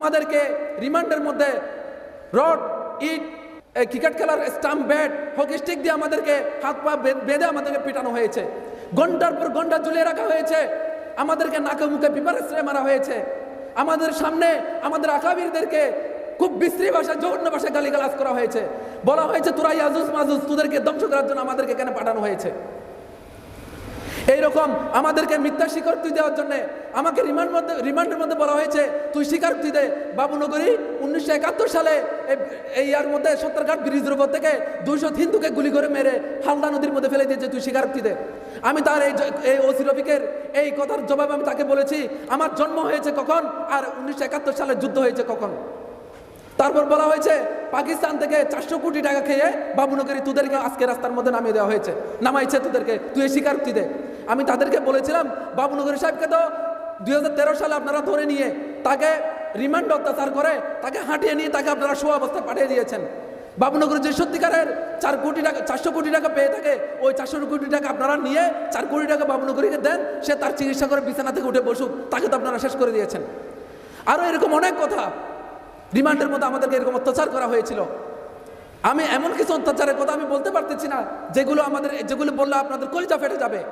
আমাদেরকে রিমান্ডের মধ্যে রড, ইট, ক্রিকেট খেলার স্টাম্প, ব্যাট, হকি স্টিক দিয়ে আমাদেরকে হাত পা বেঁধে আমাদেরকে পিটানো হয়েছে। ঘন্টার পর ঘন্টা ঝুলিয়ে রাখা হয়েছে। আমাদেরকে নাকে মুখে পিপার স্প্রে মারা হয়েছে। আমাদের সামনে আমাদের আকাবিরদেরকে খুব বিশ্রী ভাষায়, জঘন্য ভাষায় গালিগালাজ করা হয়েছে। বলা হয়েছে তোরা ইয়াজুজ মাজুজ, তোদেরকে ধ্বংস করার জন্য আমাদেরকে এখানে পাঠানো হয়েছে। এইরকম আমাদেরকে মিথ্যা স্বীকারোক্তি দেওয়ার জন্য আমাকে রিমান্ডের মধ্যে বলা হয়েছে তুই স্বীকারোক্তি দে। বাবুনগরী 1971 সালে এই ইয়ার মধ্যে সত্তরঘাট ব্রিজের উপর থেকে 200 হিন্দুকে গুলি করে মেরে হালদা নদীর মধ্যে ফেলে দিয়েছে, তুই স্বীকারোক্তি দে। আমি তার এই ওসি রফিকের এই কথার জবাব আমি তাকে বলেছি আমার জন্ম হয়েছে কখন আর 1971 সালে যুদ্ধ হয়েছে কখন। তারপর বলা হয়েছে পাকিস্তান থেকে 400 কোটি টাকা খেয়ে বাবুনগরী তোদেরকে আজকে রাস্তার মধ্যে নামিয়ে দেওয়া হয়েছে, নামাইছে তোদেরকে, তুই স্বীকারোক্তি দে। আমি তাদেরকে বলেছিলাম বাবুনগরী সাহেবকে তো 2013 সালে আপনারা ধরে নিয়ে তাকে রিমান্ড অত্যাচার করে তাকে হাঁটিয়ে নিয়ে তাকে আপনারা শোয়া অবস্থায় পাঠিয়ে দিয়েছেন। বাবুনগরী যে সত্যিকারের 400 কোটি টাকা পেয়ে থাকে, ওই 400 কোটি টাকা আপনারা নিয়ে 4 কোটি টাকা বাবুনগরীকে দেন, সে তার চিকিৎসা করে বিছানা থেকে উঠে বসুক, তাকে তো আপনারা শেষ করে দিয়েছেন। আরও এরকম অনেক কথা, রিমান্ডের মধ্যে আমাদেরকে এরকম অত্যাচার করা হয়েছিল। আমি এমন কিছু অত্যাচারের কথা আমি বলতে পারতেছি না যেগুলো বললে আপনাদের কলিজা ফেটে যাবে।